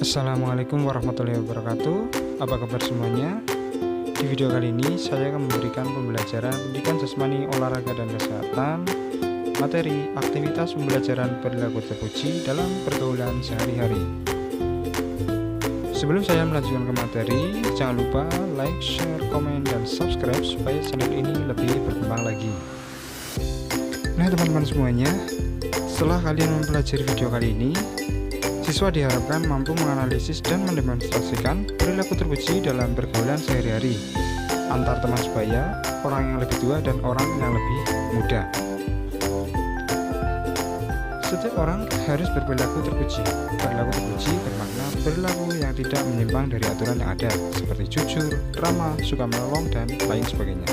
Assalamualaikum warahmatullahi wabarakatuh. Apa kabar semuanya? Di video kali ini saya akan memberikan pembelajaran pendidikan jasmani, olahraga dan kesehatan, materi aktivitas pembelajaran perilaku terpuji dalam pergaulan sehari-hari. Sebelum saya melanjutkan ke materi, jangan lupa like, share, komen, dan subscribe supaya channel ini lebih berkembang lagi. Nah teman-teman semuanya, setelah kalian mempelajari video kali ini, siswa diharapkan mampu menganalisis dan mendemonstrasikan perilaku terpuji dalam pergaulan sehari-hari antar teman sebaya, orang yang lebih tua dan orang yang lebih muda. Setiap orang harus berperilaku terpuji. Perilaku terpuji bermakna perilaku yang tidak menyimpang dari aturan yang ada, seperti jujur, ramah, suka menolong, dan lain sebagainya.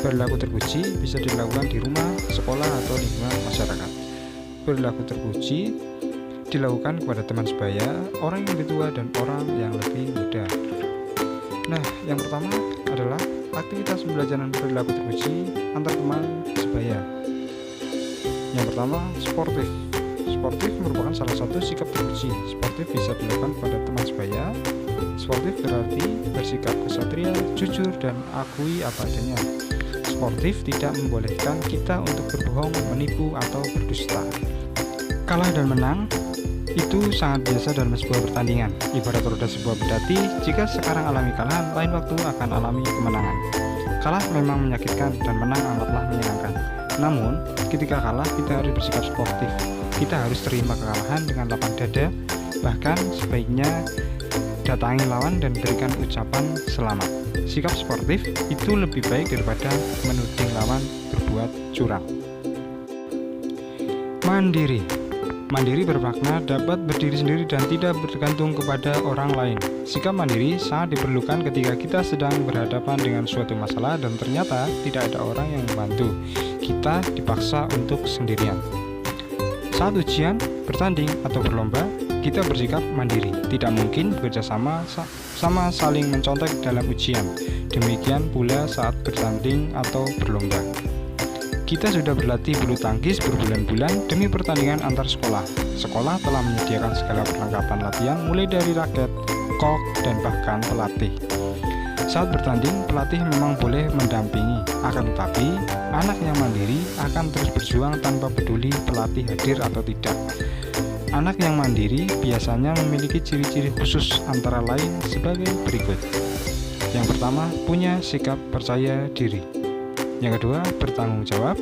Perilaku terpuji bisa dilakukan di rumah, sekolah, atau lingkungan masyarakat. Perilaku terpuji dilakukan kepada teman sebaya, orang yang lebih tua, dan orang yang lebih muda. Nah, yang pertama adalah aktivitas pembelajaran perilaku terpuji antar teman sebaya. Yang pertama, sportif. Sportif merupakan salah satu sikap terpuji. Sportif bisa dilakukan pada teman sebaya. Sportif berarti bersikap kesatria, jujur, dan akui apa adanya. Sportif tidak membolehkan kita untuk berbohong, menipu, atau berdusta. Kalah dan menang itu sangat biasa dalam sebuah pertandingan. Ibarat roda sebuah berdati, jika sekarang alami kekalahan, lain waktu akan alami kemenangan. Kalah memang menyakitkan dan menang amatlah menyenangkan. Namun, ketika kalah kita harus bersikap sportif. Kita harus terima kekalahan dengan lapang dada, bahkan sebaiknya datangi lawan dan berikan ucapan selamat. Sikap sportif itu lebih baik daripada menuding lawan berbuat curang. Mandiri. Mandiri bermakna dapat berdiri sendiri dan tidak bergantung kepada orang lain. Sikap mandiri sangat diperlukan ketika kita sedang berhadapan dengan suatu masalah dan ternyata tidak ada orang yang membantu. Kita dipaksa untuk sendirian. Saat ujian, bertanding, atau berlomba, kita bersikap mandiri. Tidak mungkin bekerja sama saling mencontek dalam ujian. Demikian pula saat bertanding atau berlomba. Kita sudah berlatih bulu tangkis berbulan-bulan demi pertandingan antar sekolah. Sekolah telah menyediakan segala perlengkapan latihan mulai dari raket, kok, dan bahkan pelatih. Saat bertanding, pelatih memang boleh mendampingi. Akan tetapi, anak yang mandiri akan terus berjuang tanpa peduli pelatih hadir atau tidak. Anak yang mandiri biasanya memiliki ciri-ciri khusus antara lain sebagai berikut. Yang pertama, punya sikap percaya diri. Yang kedua, bertanggung jawab.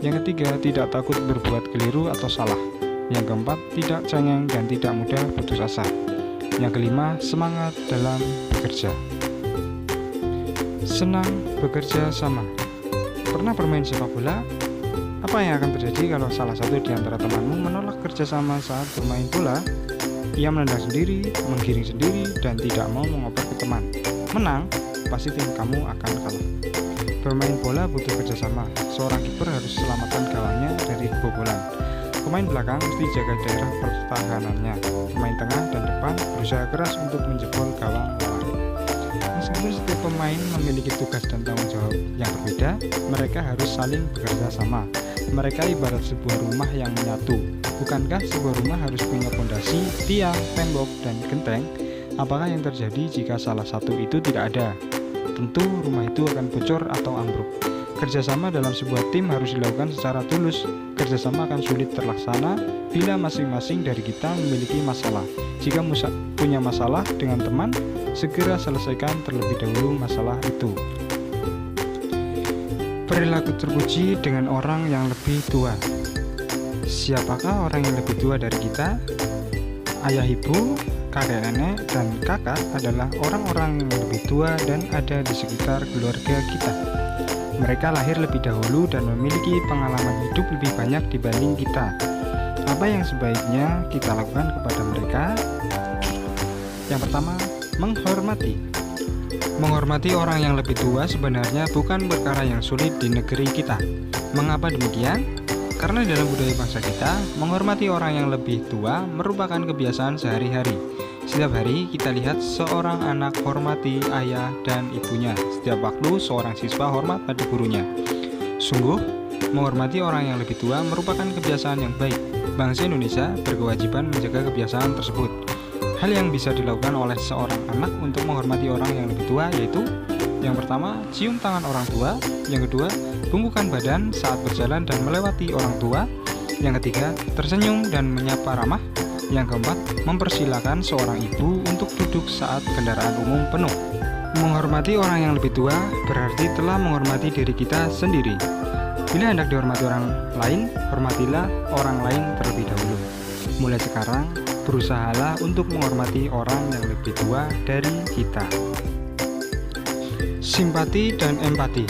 Yang ketiga, tidak takut berbuat keliru atau salah. Yang keempat, tidak cengeng dan tidak mudah putus asa. Yang kelima, semangat dalam bekerja. Senang bekerja sama. Pernah bermain sepak bola? Apa yang akan terjadi kalau salah satu di antara temanmu menolak kerjasama saat bermain bola? Ia menendang sendiri, menggiring sendiri, dan tidak mau mengoper ke teman. Menang, pasti tim kamu akan kalah. Bermain bola butuh kerjasama. Seorang kiper harus selamatkan gawangnya dari kebobolan. Pemain belakang mesti jaga daerah pertahanannya. Pemain tengah dan depan berusaha keras untuk menjebol gawang lawan. Meskipun setiap pemain memiliki tugas dan tanggung jawab yang berbeda, mereka harus saling bekerja sama. Mereka ibarat sebuah rumah yang menyatu. Bukankah sebuah rumah harus punya fondasi, tiang, tembok, dan genteng? Apakah yang terjadi jika salah satu itu tidak ada? Tentu rumah itu akan bocor atau ambruk. Kerjasama dalam sebuah tim harus dilakukan secara tulus. Kerjasama akan sulit terlaksana bila masing-masing dari kita memiliki masalah. Jika punya masalah dengan teman, segera selesaikan terlebih dahulu masalah itu. Perilaku terpuji dengan orang yang lebih tua. Siapakah orang yang lebih tua dari kita? Ayah, ibu, kakek, nenek, dan kakak adalah orang-orang yang lebih tua dan ada di sekitar keluarga kita. Mereka lahir lebih dahulu dan memiliki pengalaman hidup lebih banyak dibanding kita. Apa yang sebaiknya kita lakukan kepada mereka? Yang pertama, menghormati. Menghormati orang yang lebih tua sebenarnya bukan perkara yang sulit di negeri kita. Mengapa demikian? Karena dalam budaya bangsa kita, menghormati orang yang lebih tua merupakan kebiasaan sehari-hari. Setiap hari kita lihat seorang anak hormati ayah dan ibunya. Setiap waktu seorang siswa hormat pada gurunya. Sungguh, menghormati orang yang lebih tua merupakan kebiasaan yang baik. Bangsa Indonesia berkewajiban menjaga kebiasaan tersebut. Hal yang bisa dilakukan oleh seorang anak untuk menghormati orang yang lebih tua yaitu: yang pertama, cium tangan orang tua. Yang kedua, bungkukkan badan saat berjalan dan melewati orang tua. Yang ketiga, tersenyum dan menyapa ramah. Yang keempat, mempersilahkan seorang ibu untuk duduk saat kendaraan umum penuh. Menghormati orang yang lebih tua berarti telah menghormati diri kita sendiri. Bila hendak dihormati orang lain, hormatilah orang lain terlebih dahulu. Mulai sekarang, berusahalah untuk menghormati orang yang lebih tua dari kita. Simpati dan empati.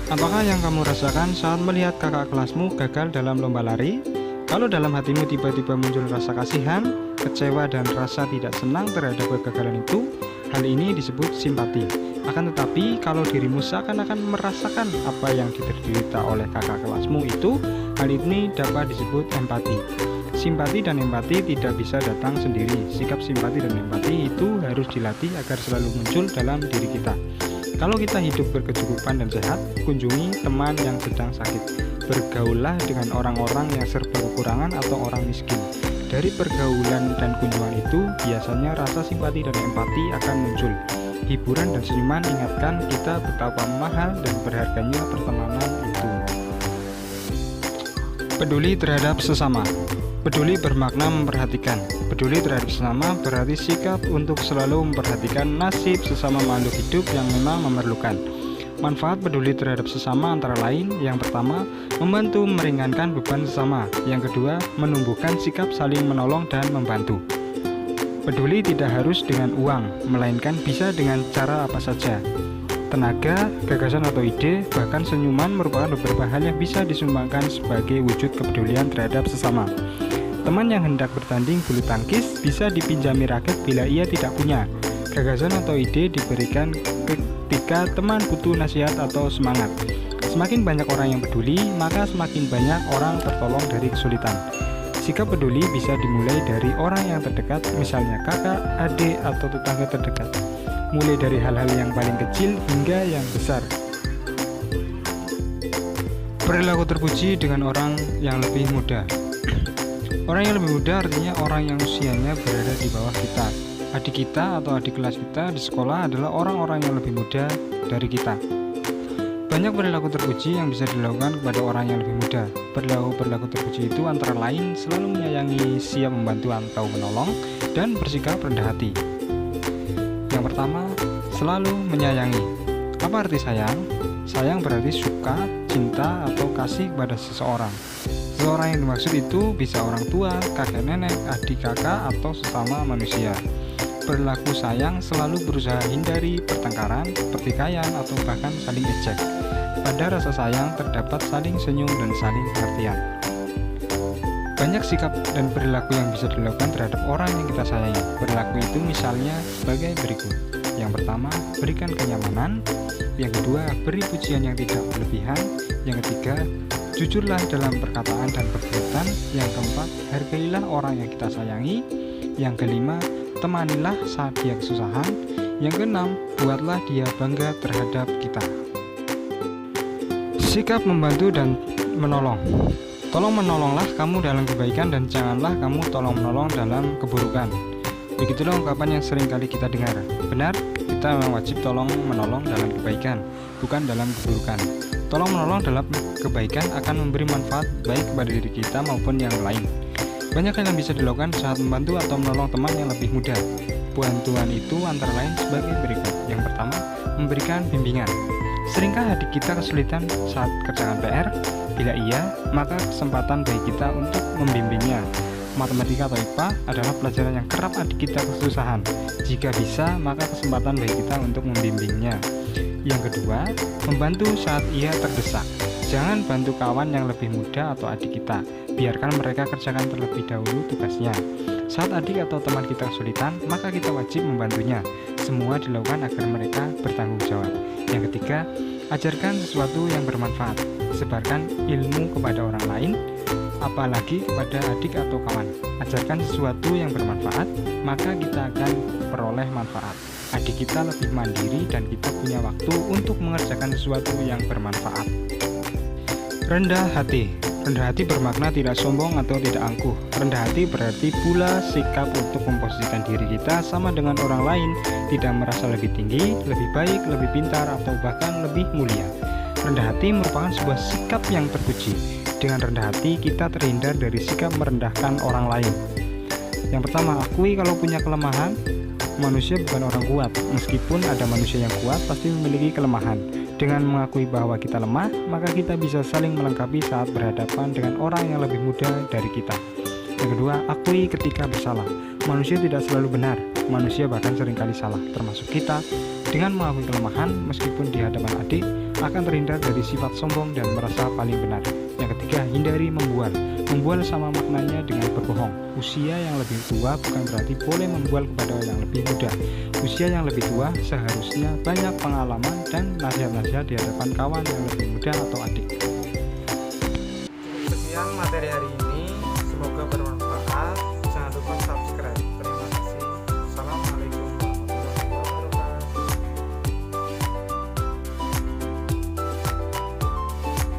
Apakah yang kamu rasakan saat melihat kakak kelasmu gagal dalam lomba lari? Kalau dalam hatimu tiba-tiba muncul rasa kasihan, kecewa, dan rasa tidak senang terhadap kegagalan itu, hal ini disebut simpati. Akan tetapi, kalau dirimu seakan-akan merasakan apa yang diderita oleh kakak kelasmu itu, hal ini dapat disebut empati. Simpati dan empati tidak bisa datang sendiri. Sikap simpati dan empati itu harus dilatih agar selalu muncul dalam diri kita. Kalau kita hidup berkecukupan dan sehat, kunjungi teman yang sedang sakit. Bergaullah dengan orang-orang yang serba kekurangan atau orang miskin. Dari pergaulan dan kunjungan itu, biasanya rasa simpati dan empati akan muncul. Hiburan dan senyuman ingatkan kita betapa mahal dan berharganya pertemanan itu. Peduli terhadap sesama. Peduli bermakna memperhatikan. Peduli terhadap sesama berarti sikap untuk selalu memperhatikan nasib sesama makhluk hidup yang memang memerlukan. Manfaat peduli terhadap sesama antara lain: yang pertama, membantu meringankan beban sesama. Yang kedua, menumbuhkan sikap saling menolong dan membantu. Peduli tidak harus dengan uang, melainkan bisa dengan cara apa saja. Tenaga, gagasan atau ide, bahkan senyuman merupakan beberapa hal yang bisa disumbangkan sebagai wujud kepedulian terhadap sesama. Teman yang hendak bertanding bulu tangkis bisa dipinjami raket bila ia tidak punya. Gagasan atau ide diberikan ketika teman butuh nasihat atau semangat. Semakin banyak orang yang peduli, maka semakin banyak orang tertolong dari kesulitan. Sikap peduli bisa dimulai dari orang yang terdekat, misalnya kakak, adik, atau tetangga terdekat. Mulai dari hal-hal yang paling kecil hingga yang besar. Perilaku terpuji dengan orang yang lebih muda. Orang yang lebih muda artinya orang yang usianya berada di bawah kita. Adik kita atau adik kelas kita di sekolah adalah orang-orang yang lebih muda dari kita. Banyak perilaku terpuji yang bisa dilakukan kepada orang yang lebih muda. Perilaku terpuji itu antara lain selalu menyayangi, siap membantu atau menolong, dan bersikap rendah hati. Yang pertama, selalu menyayangi. Apa arti sayang? Sayang berarti suka, cinta, atau kasih kepada seseorang. Seseorang yang dimaksud itu bisa orang tua, kakek nenek, adik kakak, atau sesama manusia. Perilaku sayang selalu berusaha hindari pertengkaran, pertikaian, atau bahkan saling ejek. Pada rasa sayang terdapat saling senyum dan saling pengertian. Banyak sikap dan perilaku yang bisa dilakukan terhadap orang yang kita sayangi. Perilaku itu misalnya sebagai berikut. Yang pertama, berikan kenyamanan. Yang kedua, beri pujian yang tidak berlebihan. Yang ketiga, jujurlah dalam perkataan dan perbuatan. Yang keempat, hargailah orang yang kita sayangi. Yang kelima, temanilah saat dia kesusahan. Yang keenam, buatlah dia bangga terhadap kita. Sikap membantu dan menolong. Tolong menolonglah kamu dalam kebaikan dan janganlah kamu tolong menolong dalam keburukan. Begitulah ungkapan yang sering kali kita dengar. Benar, kita memang wajib tolong menolong dalam kebaikan, bukan dalam keburukan. Tolong menolong dalam kebaikan akan memberi manfaat baik kepada diri kita maupun yang lain. Banyak hal yang bisa dilakukan saat membantu atau menolong teman yang lebih muda. Bantuan itu antara lain sebagai berikut. Yang pertama, memberikan bimbingan. Seringkah adik kita kesulitan saat kerjakan PR? Bila iya, maka kesempatan bagi kita untuk membimbingnya. Matematika atau IPA adalah pelajaran yang kerap adik kita kesusahan. Jika bisa, maka kesempatan bagi kita untuk membimbingnya. Yang kedua, membantu saat ia terdesak. Jangan bantu kawan yang lebih muda atau adik kita. Biarkan mereka kerjakan terlebih dahulu tugasnya. Saat adik atau teman kita kesulitan, maka kita wajib membantunya. Semua dilakukan agar mereka bertanggung jawab. Yang ketiga, ajarkan sesuatu yang bermanfaat. Sebarkan ilmu kepada orang lain, apalagi kepada adik atau kawan. Ajarkan sesuatu yang bermanfaat, maka kita akan peroleh manfaat. Adik kita lebih mandiri dan kita punya waktu untuk mengerjakan sesuatu yang bermanfaat. Rendah hati. Rendah hati bermakna tidak sombong atau tidak angkuh. Rendah hati berarti pula sikap untuk memposisikan diri kita sama dengan orang lain, tidak merasa lebih tinggi, lebih baik, lebih pintar, atau bahkan lebih mulia. Rendah hati merupakan sebuah sikap yang terpuji. Dengan rendah hati kita terhindar dari sikap merendahkan orang lain. Yang pertama, akui kalau punya kelemahan. Manusia bukan orang kuat, meskipun ada manusia yang kuat pasti memiliki kelemahan. Dengan mengakui bahwa kita lemah, maka kita bisa saling melengkapi saat berhadapan dengan orang yang lebih muda dari kita. Yang kedua, akui ketika bersalah. Manusia tidak selalu benar, manusia bahkan seringkali salah, termasuk kita. Dengan mengakui kelemahan, meskipun di hadapan adik, akan terhindar dari sifat sombong dan merasa paling benar. Yang ketiga, hindari membual. Membual sama maknanya dengan berbohong. Usia yang lebih tua bukan berarti boleh membual kepada yang lebih muda. Usia yang lebih tua seharusnya banyak pengalaman dan nasihat-nasihat di hadapan kawan yang lebih muda atau adik. Sekian materi hari ini.